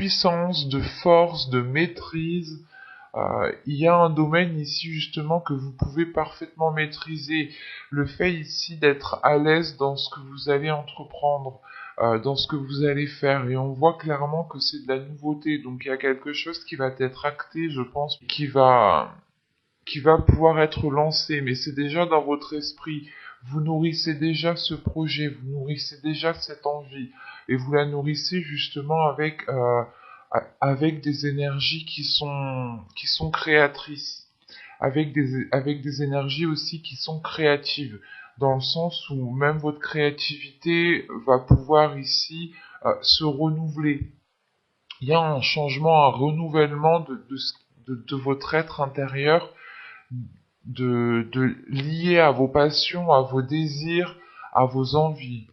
puissance, de force, de maîtrise. Il y a un domaine ici justement que vous pouvez parfaitement maîtriser. Le fait ici d'être à l'aise dans ce que vous allez entreprendre, dans ce que vous allez faire. Et on voit clairement que c'est de la nouveauté. Donc il y a quelque chose qui va être acté, je pense, qui va pouvoir être lancé. Mais c'est déjà dans votre esprit. Vous nourrissez déjà ce projet, vous nourrissez déjà cette envie. Et vous la nourrissez justement avec des énergies qui sont créatrices, avec des énergies aussi qui sont créatives, dans le sens où même votre créativité va pouvoir ici se renouveler. Il y a un changement, un renouvellement de votre être intérieur, lié à vos passions, à vos désirs, à vos envies.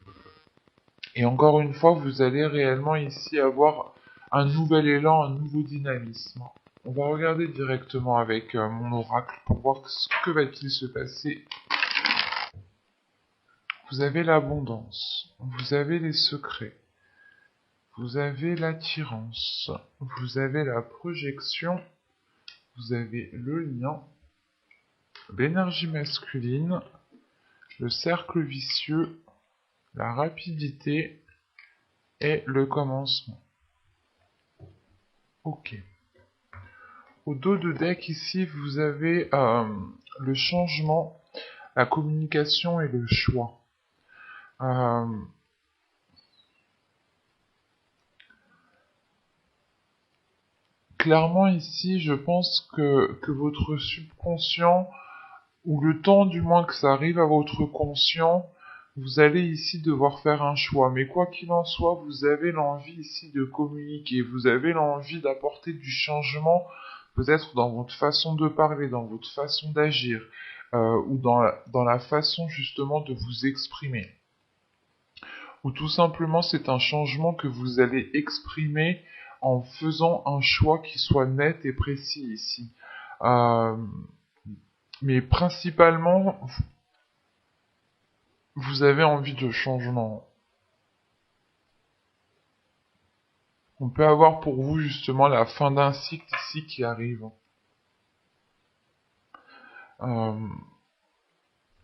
Et encore une fois, vous allez réellement ici avoir un nouvel élan, un nouveau dynamisme. On va regarder directement avec mon oracle pour voir ce que va-t-il se passer. Vous avez l'abondance, vous avez les secrets, vous avez l'attirance, vous avez la projection, vous avez le lien, l'énergie masculine, le cercle vicieux, la rapidité et le commencement. Ok. Au dos de deck ici, vous avez le changement, la communication et le choix. Clairement ici, je pense que votre subconscient, ou le temps du moins que ça arrive à votre conscient, vous allez ici devoir faire un choix. Mais quoi qu'il en soit, vous avez l'envie ici de communiquer, vous avez l'envie d'apporter du changement, peut-être dans votre façon de parler, dans votre façon d'agir, ou dans la façon justement de vous exprimer. Ou tout simplement c'est un changement que vous allez exprimer en faisant un choix qui soit net et précis ici. Mais principalement, vous avez envie de changement. On peut avoir pour vous justement la fin d'un cycle ici qui arrive. Bon,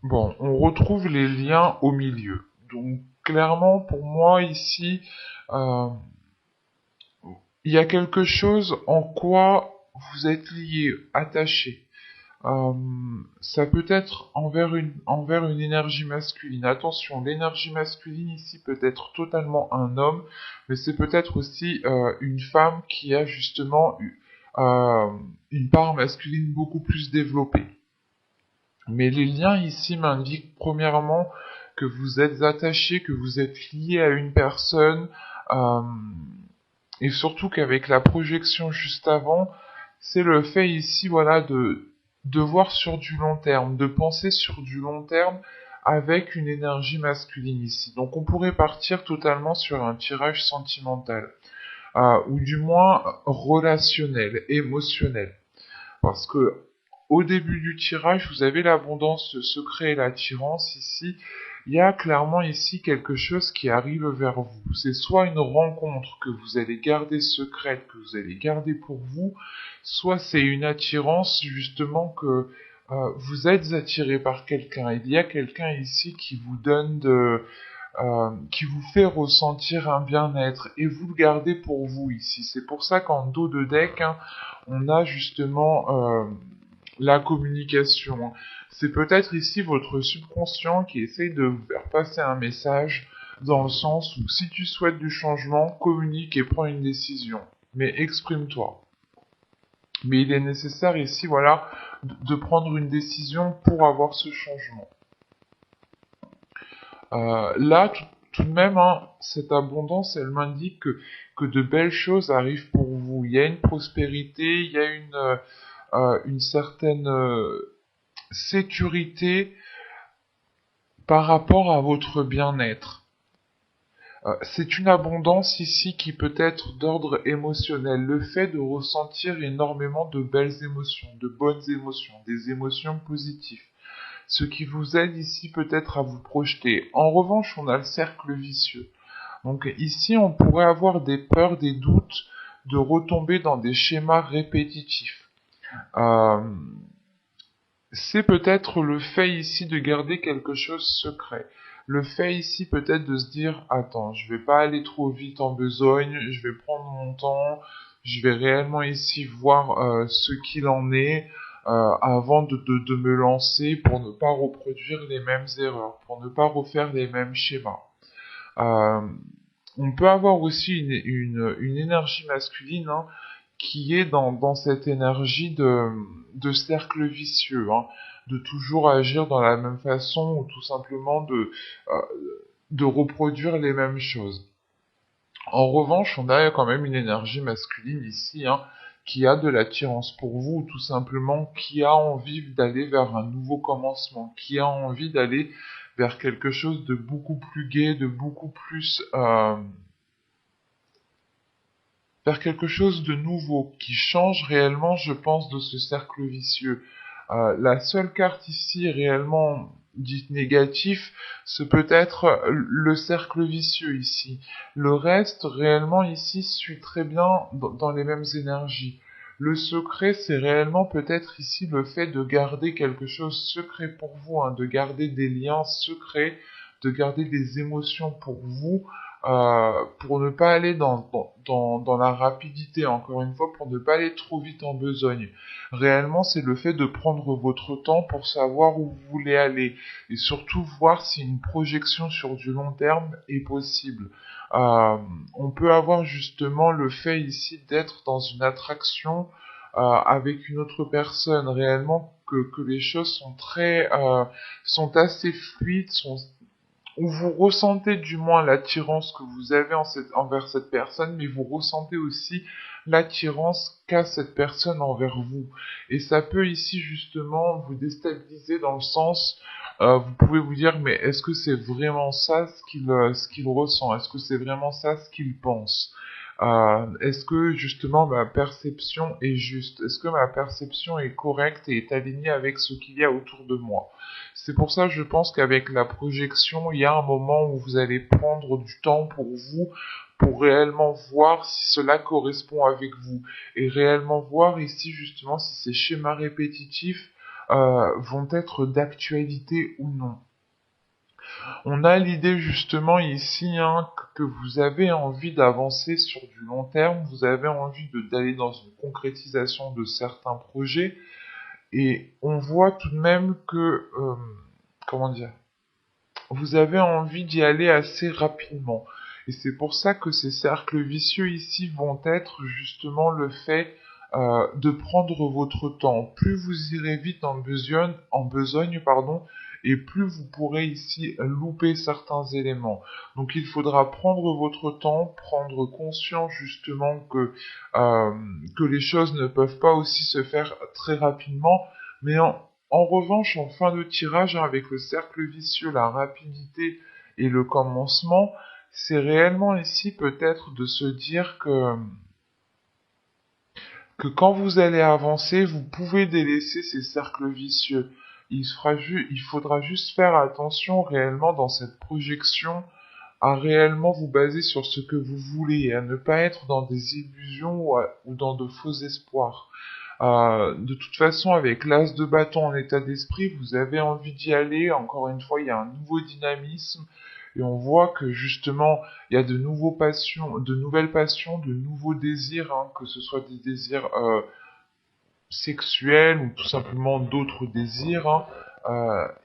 on retrouve les liens au milieu. Donc clairement pour moi ici, il y a quelque chose en quoi vous êtes lié, attaché. Ça peut être envers une énergie masculine. Attention, l'énergie masculine ici peut être totalement un homme, mais c'est peut-être aussi une femme qui a justement une part masculine beaucoup plus développée. Mais les liens ici m'indiquent premièrement que vous êtes attaché, que vous êtes lié à une personne, et surtout qu'avec la projection juste avant, c'est le fait ici, voilà, de voir sur du long terme, de penser sur du long terme avec une énergie masculine ici. Donc on pourrait partir totalement sur un tirage sentimental, ou du moins relationnel, émotionnel. Parce que au début du tirage, vous avez l'abondance, le secret et l'attirance ici. Il y a clairement ici quelque chose qui arrive vers vous. C'est soit une rencontre que vous allez garder secrète, que vous allez garder pour vous, soit c'est une attirance justement que vous êtes attiré par quelqu'un. Il y a quelqu'un ici qui vous donne qui vous fait ressentir un bien-être et vous le gardez pour vous ici. C'est pour ça qu'en dos de deck, on a justement la communication. C'est peut-être ici votre subconscient qui essaye de vous faire passer un message dans le sens où si tu souhaites du changement, communique et prends une décision. Mais exprime-toi. Mais il est nécessaire ici, voilà, de prendre une décision pour avoir ce changement. Là, tout de même, cette abondance, elle m'indique que de belles choses arrivent pour vous. Il y a une prospérité, il y a une certaine sécurité par rapport à votre bien-être. C'est une abondance ici qui peut être d'ordre émotionnel, le fait de ressentir énormément de belles émotions, de bonnes émotions, des émotions positives. Ce qui vous aide ici peut-être à vous projeter. En revanche, on a le cercle vicieux. Donc ici, on pourrait avoir des peurs, des doutes de retomber dans des schémas répétitifs. Euh, c'est peut-être le fait ici de garder quelque chose secret. Le fait ici peut-être de se dire, attends, je vais pas aller trop vite en besogne, je vais prendre mon temps, je vais réellement ici voir ce qu'il en est avant de me lancer pour ne pas reproduire les mêmes erreurs, pour ne pas refaire les mêmes schémas. Euh, on peut avoir aussi une énergie masculine hein, qui est dans cette énergie de cercle vicieux, hein, de toujours agir dans la même façon ou tout simplement euh, de reproduire les mêmes choses. En revanche, on a quand même une énergie masculine ici, hein, qui a de l'attirance pour vous, ou tout simplement qui a envie d'aller vers un nouveau commencement, qui a envie d'aller vers quelque chose de beaucoup plus gai, de beaucoup plus vers quelque chose de nouveau, qui change réellement, je pense, de ce cercle vicieux. La seule carte ici réellement dite négatif, c'est peut-être le cercle vicieux ici. Le reste, réellement ici, suit très bien dans les mêmes énergies. Le secret, c'est réellement peut-être ici le fait de garder quelque chose secret pour vous, hein, de garder des liens secrets, de garder des émotions pour vous, pour ne pas aller dans la rapidité, encore une fois, pour ne pas aller trop vite en besogne. Réellement, c'est le fait de prendre votre temps pour savoir où vous voulez aller et surtout voir si une projection sur du long terme est possible. Euh, on peut avoir justement le fait ici d'être dans une attraction avec une autre personne, réellement que les choses sont sont assez fluides, où vous ressentez du moins l'attirance que vous avez envers cette personne, mais vous ressentez aussi l'attirance qu'a cette personne envers vous. Et ça peut ici justement vous déstabiliser dans le sens, vous pouvez vous dire, mais est-ce que c'est vraiment ça ce qu'il ressent? Est-ce que c'est vraiment ça ce qu'il pense? Est-ce que justement ma perception est juste? Est-ce que ma perception est correcte et est alignée avec ce qu'il y a autour de moi? C'est pour ça, je pense qu'avec la projection, il y a un moment où vous allez prendre du temps pour vous, pour réellement voir si cela correspond avec vous, et réellement voir ici justement si ces schémas répétitifs vont être d'actualité ou non. On a l'idée justement ici hein, que vous avez envie d'avancer sur du long terme, vous avez envie d'aller dans une concrétisation de certains projets, et on voit tout de même que, comment dire, vous avez envie d'y aller assez rapidement. Et c'est pour ça que ces cercles vicieux ici vont être justement le fait de prendre votre temps. Plus vous irez vite en besogne, pardon, et plus vous pourrez ici louper certains éléments. Donc il faudra prendre votre temps, prendre conscience justement que les choses ne peuvent pas aussi se faire très rapidement, mais en revanche, en fin de tirage, hein, avec le cercle vicieux, la rapidité et le commencement, c'est réellement ici peut-être de se dire que quand vous allez avancer, vous pouvez délaisser ces cercles vicieux. Il faudra juste faire attention réellement dans cette projection à réellement vous baser sur ce que vous voulez et à ne pas être dans des illusions ou dans de faux espoirs. De toute façon, avec l'as de bâton en état d'esprit, vous avez envie d'y aller. Encore une fois, il y a un nouveau dynamisme et on voit que justement, il y a de nouvelles passions, de nouveaux désirs, hein, que ce soit des désirs sexuels ou tout simplement d'autres désirs. Hein.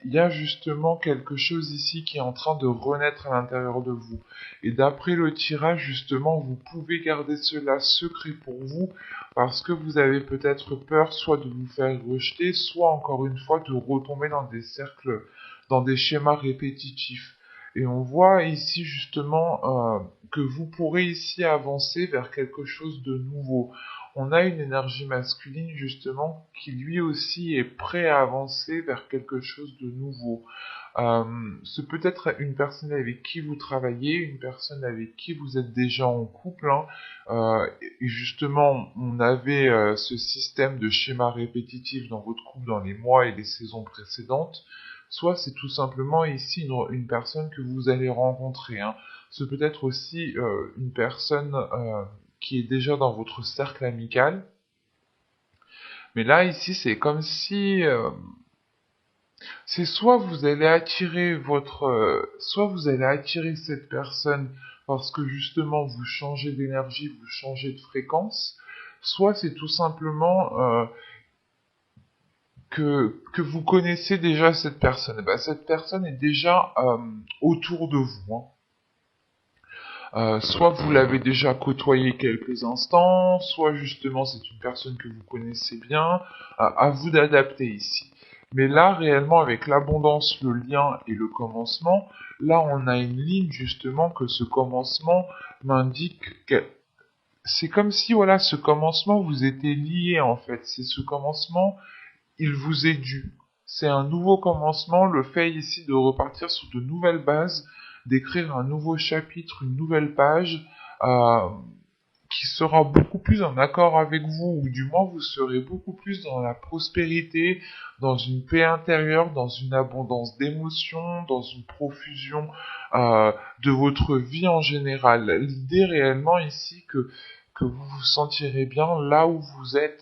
Il y a justement quelque chose ici qui est en train de renaître à l'intérieur de vous. Et d'après le tirage, justement, vous pouvez garder cela secret pour vous parce que vous avez peut-être peur soit de vous faire rejeter, soit encore une fois de retomber dans des cercles, dans des schémas répétitifs. Et on voit ici justement que vous pourrez ici avancer vers quelque chose de nouveau. On a une énergie masculine justement qui lui aussi est prêt à avancer vers quelque chose de nouveau. C'est peut-être une personne avec qui vous travaillez, une personne avec qui vous êtes déjà en couple. Hein. Et justement, on avait ce système de schéma répétitif dans votre couple dans les mois et les saisons précédentes. Soit c'est tout simplement ici une personne que vous allez rencontrer. Hein. C'est peut-être aussi une personne qui est déjà dans votre cercle amical. Mais là, ici, c'est comme si... c'est soit vous allez attirer soit vous allez attirer cette personne parce que justement vous changez d'énergie, vous changez de fréquence, soit c'est tout simplement que vous connaissez déjà cette personne. Et ben, cette personne est déjà autour de vous, hein. Soit vous l'avez déjà côtoyé quelques instants, soit justement c'est une personne que vous connaissez bien. À vous d'adapter ici. Mais là, réellement, avec l'abondance, le lien et le commencement, là, on a une ligne justement que ce commencement m'indique que c'est comme si, voilà, ce commencement vous était lié en fait. C'est ce commencement, il vous est dû. C'est un nouveau commencement, le fait ici de repartir sur de nouvelles bases, d'écrire un nouveau chapitre, une nouvelle page, euh, qui sera beaucoup plus en accord avec vous, ou du moins vous serez beaucoup plus dans la prospérité, dans une paix intérieure, dans une abondance d'émotions, dans une profusion de votre vie en général. L'idée réellement ici que vous vous sentirez bien là où vous êtes.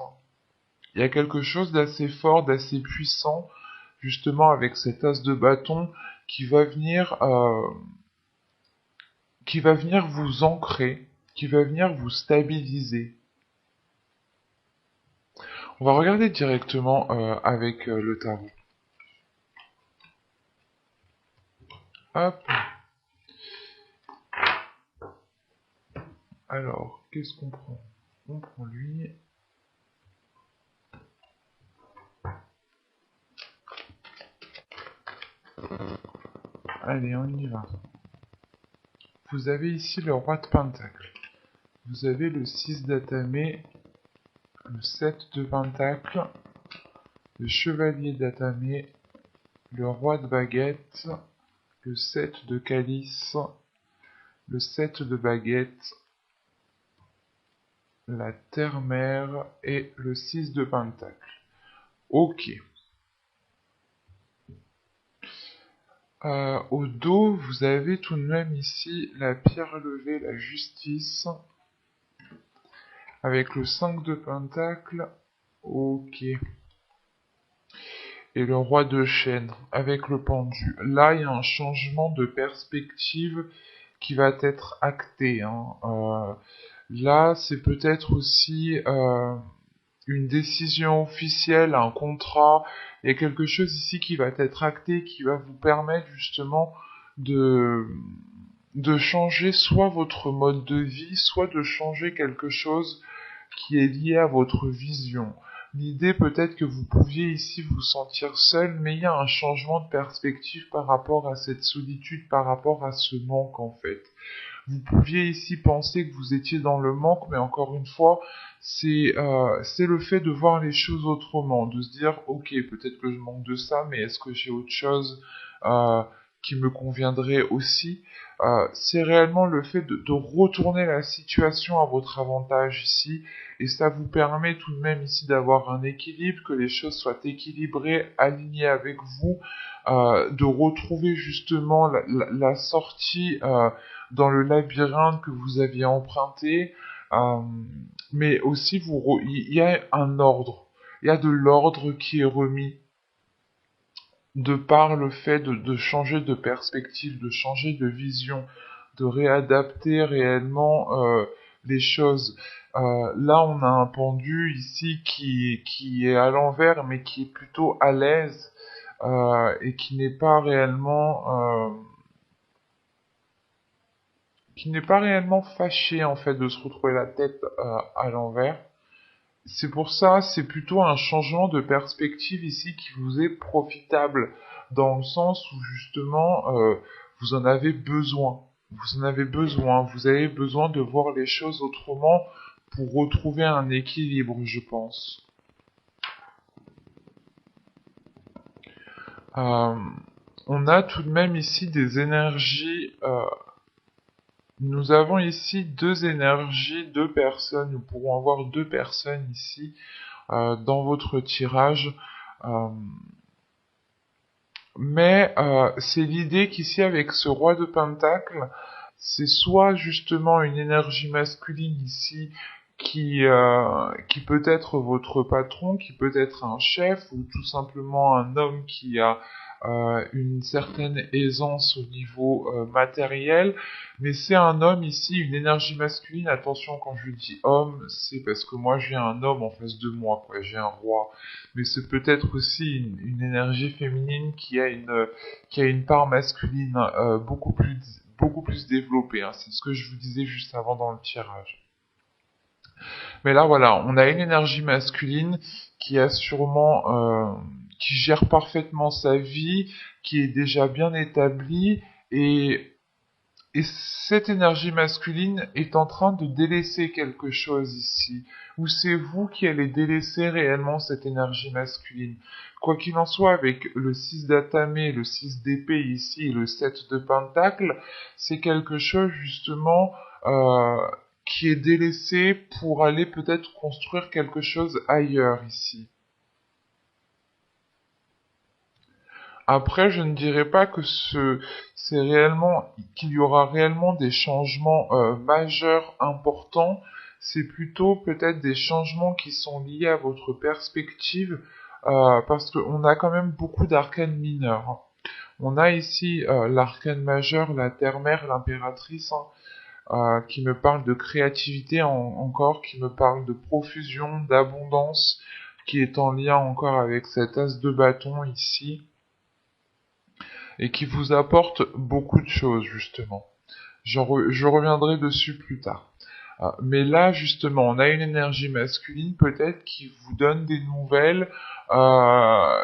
Il y a quelque chose d'assez fort, d'assez puissant, justement avec cet as de bâton qui va venir vous ancrer, qui va venir vous stabiliser. On va regarder directement avec le tarot. Hop. Alors, qu'est-ce qu'on prend? On prend lui. Allez, on y va. Vous avez ici le roi de Pentacle. Vous avez le 6 d'Atamé, le 7 de Pentacle, le chevalier d'Atamé, le roi de Baguette, le 7 de Calice, le 7 de Baguette, la terre-mère et le 6 de Pentacle. Ok. Au dos, vous avez tout de même ici la pierre levée, la justice, avec le 5 de Pentacle. Ok. Et le roi de chêne, avec le pendu. Là, il y a un changement de perspective qui va être acté, hein. Là, c'est peut-être aussi une décision officielle, un contrat, il y a quelque chose ici qui va être acté, qui va vous permettre justement de, de changer soit votre mode de vie, soit de changer quelque chose qui est lié à votre vision. L'idée peut-être que vous pouviez ici vous sentir seul, mais il y a un changement de perspective par rapport à cette solitude, par rapport à ce manque en fait. Vous pouviez ici penser que vous étiez dans le manque, mais encore une fois, c'est le fait de voir les choses autrement, de se dire, ok, peut-être que je manque de ça, mais est-ce que j'ai autre chose euh, qui me conviendrait aussi? C'est réellement le fait de retourner la situation à votre avantage ici, et ça vous permet tout de même ici d'avoir un équilibre, que les choses soient équilibrées, alignées avec vous, de retrouver justement la sortie dans le labyrinthe que vous aviez emprunté, euh, mais aussi il y a un ordre, il y a de l'ordre qui est remis de par le fait de changer de perspective, de changer de vision, de réadapter réellement les choses. Là, on a un pendu ici qui est à l'envers, mais qui est plutôt à l'aise et qui n'est pas réellement fâché en fait de se retrouver la tête à l'envers. C'est pour ça, c'est plutôt un changement de perspective ici qui vous est profitable, dans le sens où justement vous en avez besoin. Vous en avez besoin, vous avez besoin de voir les choses autrement pour retrouver un équilibre, je pense. Euh, on a tout de même ici des énergies. Nous avons ici deux énergies, deux personnes. Nous pourrons avoir deux personnes ici dans votre tirage. Euh, mais c'est l'idée qu'ici, avec ce roi de Pentacle, c'est soit justement une énergie masculine ici qui peut être votre patron, qui peut être un chef ou tout simplement un homme qui a une certaine aisance au niveau matériel, mais c'est un homme ici, une énergie masculine. Attention, quand je dis homme, c'est parce que moi j'ai un homme en face de moi, quoi, j'ai un roi, mais c'est peut-être aussi une énergie féminine qui a une part masculine beaucoup plus développée, hein. C'est ce que je vous disais juste avant dans le tirage. Mais là, voilà, on a une énergie masculine qui a qui gère parfaitement sa vie, qui est déjà bien établie, et, et cette énergie masculine est en train de délaisser quelque chose ici. Ou c'est vous qui allez délaisser réellement cette énergie masculine. Quoi qu'il en soit, avec le 6 d'atamé, le 6 d'épée ici et le 7 de pentacle, c'est quelque chose justement euh, qui est délaissé pour aller peut-être construire quelque chose ailleurs ici. Après, je ne dirais pas que c'est réellement, qu'il y aura réellement des changements majeurs importants. C'est plutôt peut-être des changements qui sont liés à votre perspective, parce qu'on a quand même beaucoup d'arcanes mineurs, hein. On a ici l'arcane majeur, la terre-mère, l'impératrice, hein, qui me parle de créativité encore, qui me parle de profusion, d'abondance, qui est en lien encore avec cet as de bâton ici et qui vous apporte beaucoup de choses, justement. Je reviendrai dessus plus tard. Mais là, justement, on a une énergie masculine peut-être qui vous donne des nouvelles, euh,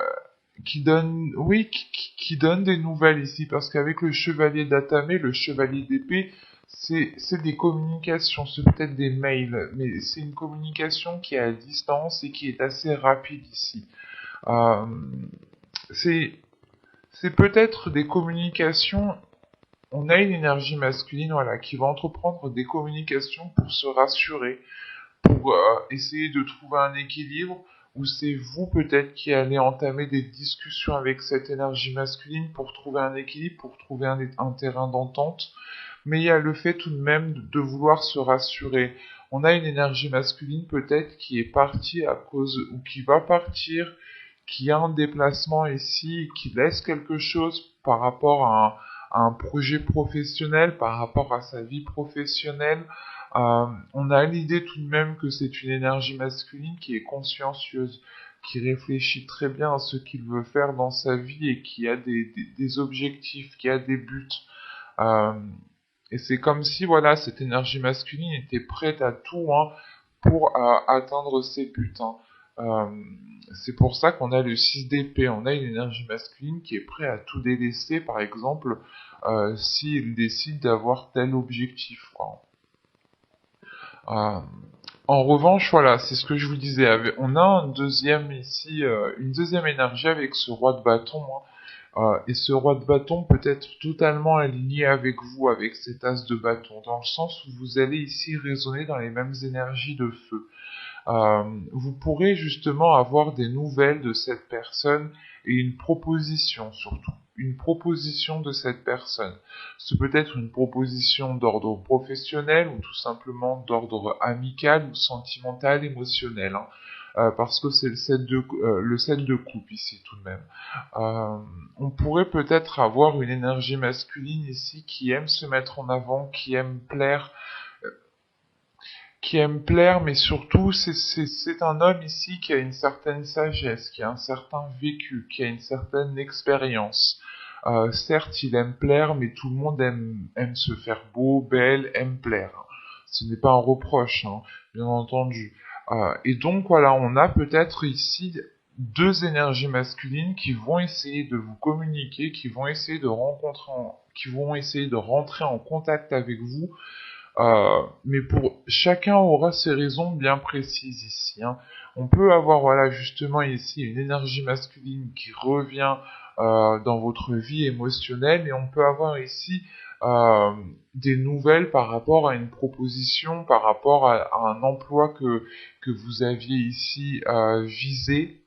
qui donne des nouvelles ici, parce qu'avec le chevalier d'atamé, le chevalier d'épée, c'est des communications, c'est peut-être des mails, mais c'est une communication qui est à distance et qui est assez rapide ici. Euh, c'est c'est peut-être des communications. On a une énergie masculine, voilà, qui va entreprendre des communications pour se rassurer, pour essayer de trouver un équilibre, ou c'est vous peut-être qui allez entamer des discussions avec cette énergie masculine pour trouver un équilibre, pour trouver un terrain d'entente. Mais il y a le fait tout de même de vouloir se rassurer. On a une énergie masculine peut-être qui est partie à cause, ou qui va partir, qui a un déplacement ici, qui laisse quelque chose par rapport à un projet professionnel, par rapport à sa vie professionnelle. On a l'idée tout de même que c'est une énergie masculine qui est consciencieuse, qui réfléchit très bien à ce qu'il veut faire dans sa vie et qui a des objectifs, qui a des buts. Euh, et c'est comme si, voilà, cette énergie masculine était prête à tout, hein, pour atteindre ses buts, hein. Euh, c'est pour ça qu'on a le 6 d'épée, on a une énergie masculine qui est prête à tout délaisser, par exemple, s'il décide d'avoir tel objectif, quoi. Euh, en revanche, voilà, c'est ce que je vous disais. On a un deuxième ici, une deuxième énergie avec ce roi de bâton, hein. Et ce roi de bâton peut être totalement aligné avec vous, avec cet as de bâton, dans le sens où vous allez ici résonner dans les mêmes énergies de feu. Vous pourrez justement avoir des nouvelles de cette personne et une proposition surtout, une proposition de cette personne. Ce peut être une proposition d'ordre professionnel ou tout simplement d'ordre amical ou sentimental, émotionnel, hein. Parce que c'est le 7 de coupe ici tout de même. Euh, on pourrait peut-être avoir une énergie masculine ici qui aime se mettre en avant, qui aime plaire, mais surtout c'est un homme ici qui a une certaine sagesse, qui a un certain vécu, qui a une certaine expérience. Certes, il aime plaire, mais tout le monde aime se faire beau, belle, aime plaire. Ce n'est pas un reproche, hein, bien entendu. Et donc voilà, on a peut-être ici deux énergies masculines qui vont essayer de vous communiquer, qui vont essayer de rentrer en contact avec vous, mais pour chacun aura ses raisons bien précises ici, hein. On peut avoir, voilà, justement ici une énergie masculine qui revient dans votre vie émotionnelle, et on peut avoir ici euh, des nouvelles par rapport à une proposition, par rapport à un emploi que vous aviez ici visé.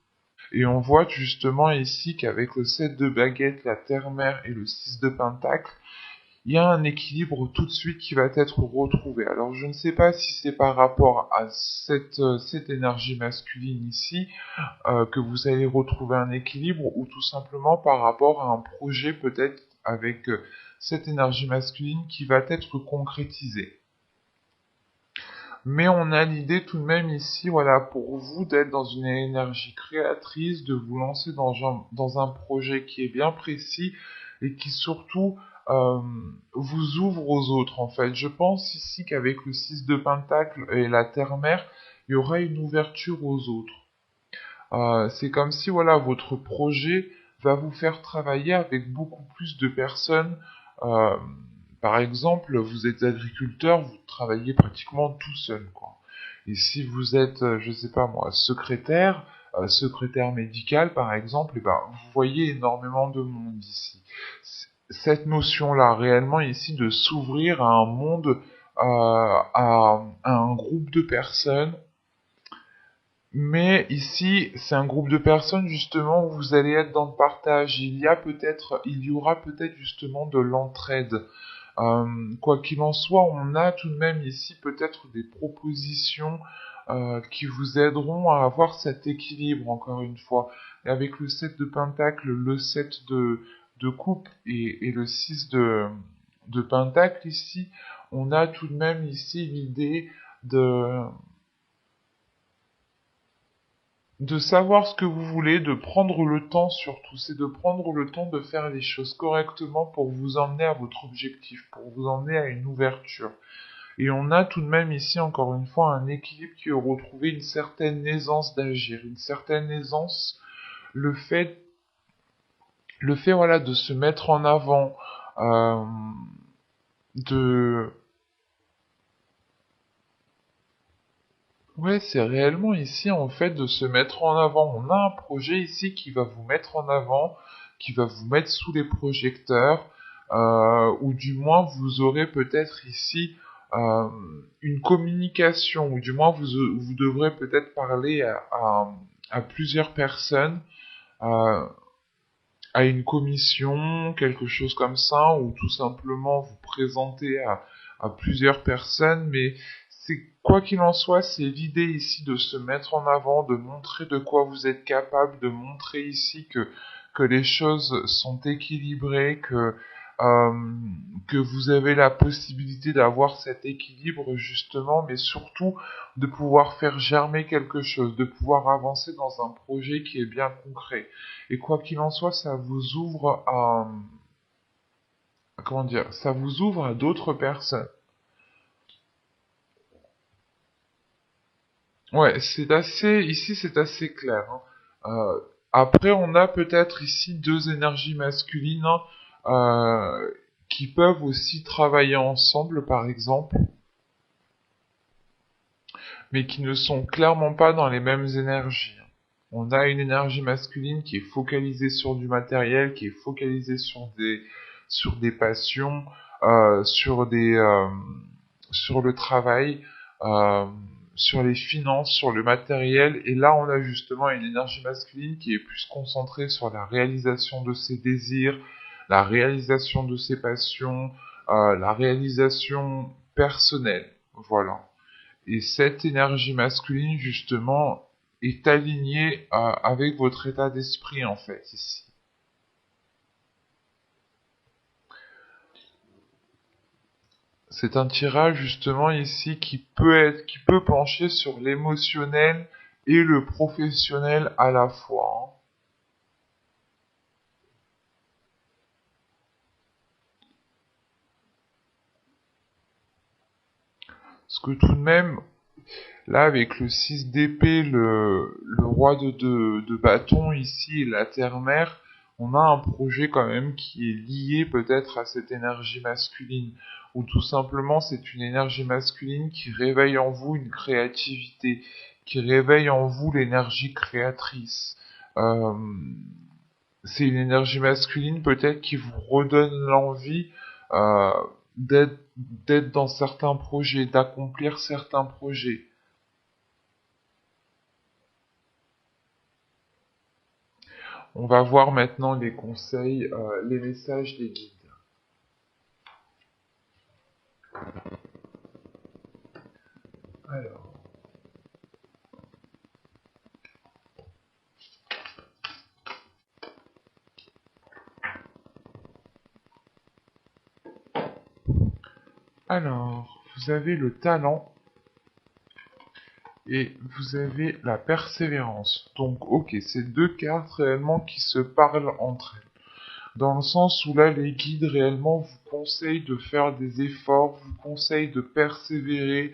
Et on voit justement ici qu'avec le 7 de baguette, la terre-mère et le 6 de pentacle, il y a un équilibre tout de suite qui va être retrouvé. Alors je ne sais pas si c'est par rapport à cette énergie masculine ici que vous allez retrouver un équilibre ou tout simplement par rapport à un projet peut-être avec cette énergie masculine qui va être concrétisée. Mais on a l'idée tout de même ici, voilà, pour vous d'être dans une énergie créatrice, de vous lancer dans un projet qui est bien précis et qui surtout euh, vous ouvre aux autres en fait. Je pense ici qu'avec le 6 de Pentacle et la Terre-Mère, il y aura une ouverture aux autres. C'est comme si voilà votre projet va vous faire travailler avec beaucoup plus de personnes. Euh, Par exemple, vous êtes agriculteur, vous travaillez pratiquement tout seul, quoi. Et si vous êtes, je sais pas moi, secrétaire médical par exemple, et ben vous voyez énormément de monde ici. Cette notion-là, réellement ici, de s'ouvrir à un monde, à un groupe de personnes, mais ici, c'est un groupe de personnes justement où vous allez être dans le partage. Il y aura peut-être justement de l'entraide. Quoi qu'il en soit, on a tout de même ici peut-être des propositions qui vous aideront à avoir cet équilibre, encore une fois. Et avec le 7 de Pentacle, le 7 de coupe et le 6 de Pentacle ici, on a tout de même ici l'idée de savoir ce que vous voulez, de prendre le temps surtout, c'est de prendre le temps de faire les choses correctement pour vous emmener à votre objectif, pour vous emmener à une ouverture. Et on a tout de même ici, encore une fois, un équilibre qui est retrouvé, une certaine aisance d'agir, une certaine aisance, le fait, voilà, de se mettre en avant, euh, de, ouais, c'est réellement ici en fait de se mettre en avant. On a un projet ici qui va vous mettre en avant, qui va vous mettre sous les projecteurs, ou du moins vous aurez peut-être ici euh, une communication, ou du moins vous devrez peut-être parler à plusieurs personnes, euh, à une commission, quelque chose comme ça, ou tout simplement vous présenter à plusieurs personnes, mais c'est quoi qu'il en soit, c'est l'idée ici de se mettre en avant, de montrer de quoi vous êtes capable, de montrer ici que les choses sont équilibrées, euh, que vous avez la possibilité d'avoir cet équilibre justement, mais surtout de pouvoir faire germer quelque chose, de pouvoir avancer dans un projet qui est bien concret. Et quoi qu'il en soit, ça vous ouvre à, comment dire, ça vous ouvre à d'autres personnes. Ouais, ici c'est assez clair, hein. Après, on a peut-être ici deux énergies masculines, hein, qui peuvent aussi travailler ensemble, par exemple, mais qui ne sont clairement pas dans les mêmes énergies. On a une énergie masculine qui est focalisée sur du matériel, qui est focalisée sur des passions, sur le travail, euh, sur les finances, sur le matériel. Et là, on a justement une énergie masculine qui est plus concentrée sur la réalisation de ses désirs, la réalisation de ses passions, la réalisation personnelle. Voilà. Et cette énergie masculine, justement, est alignée avec votre état d'esprit, en fait, ici. C'est un tirage, justement, ici, qui peut pencher sur l'émotionnel et le professionnel à la fois, hein. Parce que tout de même, là, avec le 6 d'épée, le roi de bâton ici et la terre-mère, on a un projet quand même qui est lié peut-être à cette énergie masculine, ou tout simplement c'est une énergie masculine qui réveille en vous une créativité, qui réveille en vous l'énergie créatrice. Euh, c'est une énergie masculine peut-être qui vous redonne l'envie euh, d'être dans certains projets, d'accomplir certains projets. On va voir maintenant les conseils, les messages des guides. Alors, vous avez le talent et vous avez la persévérance. Donc, ok, c'est deux cartes réellement qui se parlent entre elles. Dans le sens où là, les guides réellement vous conseillent de faire des efforts, vous conseillent de persévérer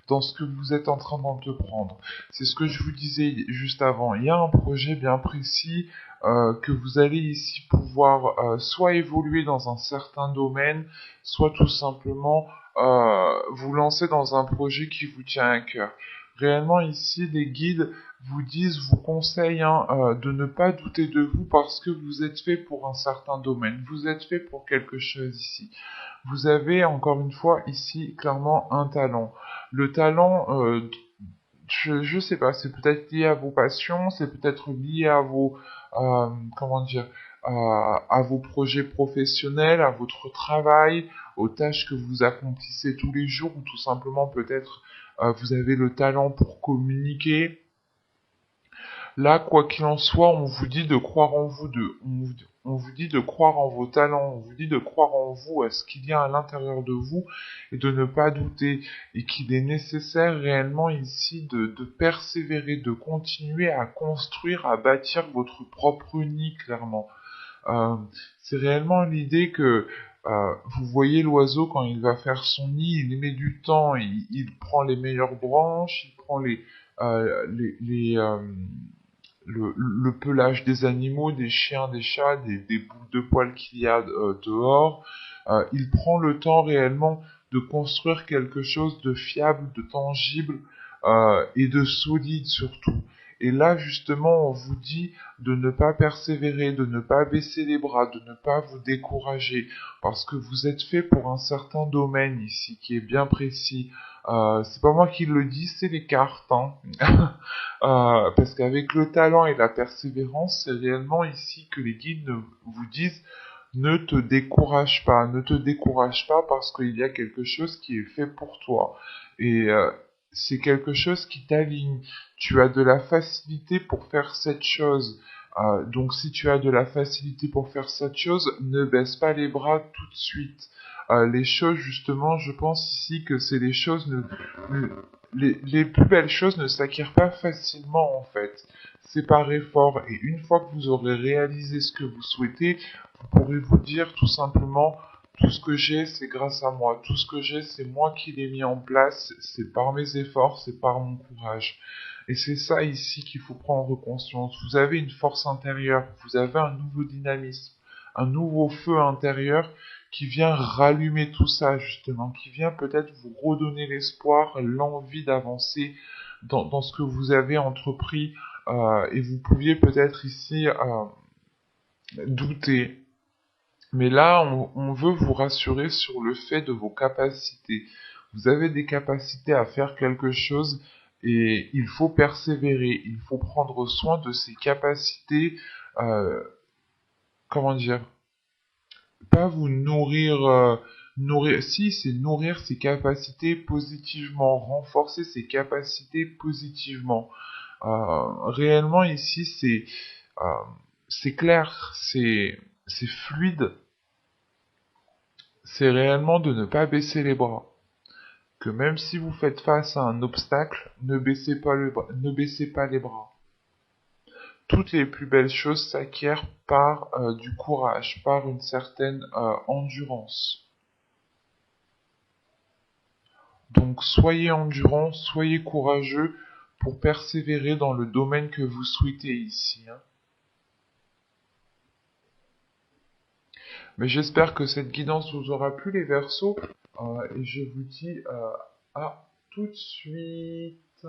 dans ce que vous êtes en train d'entreprendre. C'est ce que je vous disais juste avant. Il y a un projet bien précis que vous allez ici pouvoir soit évoluer dans un certain domaine, soit tout simplement vous lancer dans un projet qui vous tient à cœur. Réellement ici, les guides vous conseillent de ne pas douter de vous parce que vous êtes fait pour un certain domaine, vous êtes fait pour quelque chose ici. Vous avez encore une fois ici clairement un talent. Le talent, je sais pas, c'est peut-être lié à vos passions, c'est peut-être lié à vos, comment dire, à vos projets professionnels, à votre travail, aux tâches que vous accomplissez tous les jours, ou tout simplement peut-être vous avez le talent pour communiquer. Là, quoi qu'il en soit, on vous dit de croire en vous, on vous dit de croire en vos talents, on vous dit de croire en vous, à ce qu'il y a à l'intérieur de vous, et de ne pas douter, et qu'il est nécessaire réellement ici de persévérer, de continuer à construire, à bâtir votre propre nid, clairement. Euh, c'est réellement l'idée que vous voyez l'oiseau quand il va faire son nid, il met du temps, il prend les meilleures branches, il prend le pelage des animaux, des chiens, des chats, des bouts de poils qu'il y a dehors. Il prend le temps réellement de construire quelque chose de fiable, de tangible et de solide surtout. Et là, justement, on vous dit de ne pas persévérer, de ne pas baisser les bras, de ne pas vous décourager, parce que vous êtes fait pour un certain domaine ici, qui est bien précis. C'est pas moi qui le dis, c'est les cartes. Hein. Parce qu'avec le talent et la persévérance, c'est réellement ici que les guides vous disent ne te décourage pas, ne te décourage pas parce qu'il y a quelque chose qui est fait pour toi. Et c'est quelque chose qui t'aligne. Tu as de la facilité pour faire cette chose. Donc si tu as de la facilité pour faire cette chose, ne baisse pas les bras tout de suite. Les choses, justement, je pense ici que c'est les choses les plus belles choses ne s'acquièrent pas facilement en fait. C'est par effort et une fois que vous aurez réalisé ce que vous souhaitez, vous pourrez vous dire tout simplement tout ce que j'ai c'est grâce à moi, tout ce que j'ai c'est moi qui l'ai mis en place, c'est par mes efforts, c'est par mon courage. Et c'est ça ici qu'il faut prendre conscience. Vous avez une force intérieure, vous avez un nouveau dynamisme, un nouveau feu intérieur qui vient rallumer tout ça justement, qui vient peut-être vous redonner l'espoir, l'envie d'avancer dans ce que vous avez entrepris et vous pouviez peut-être ici douter. Mais là, on veut vous rassurer sur le fait de vos capacités. Vous avez des capacités à faire quelque chose et il faut persévérer, il faut prendre soin de ces capacités, euh, comment dire, pas vous nourrir, si c'est nourrir ses capacités positivement, renforcer ses capacités positivement. Réellement ici euh, c'est clair, c'est fluide, c'est réellement de ne pas baisser les bras. Que même si vous faites face à un obstacle, ne baissez pas les bras. Toutes les plus belles choses s'acquièrent par du courage, par une certaine endurance. Donc soyez endurant, soyez courageux pour persévérer dans le domaine que vous souhaitez ici. Hein. Mais j'espère que cette guidance vous aura plu les Verseaux et je vous dis à tout de suite.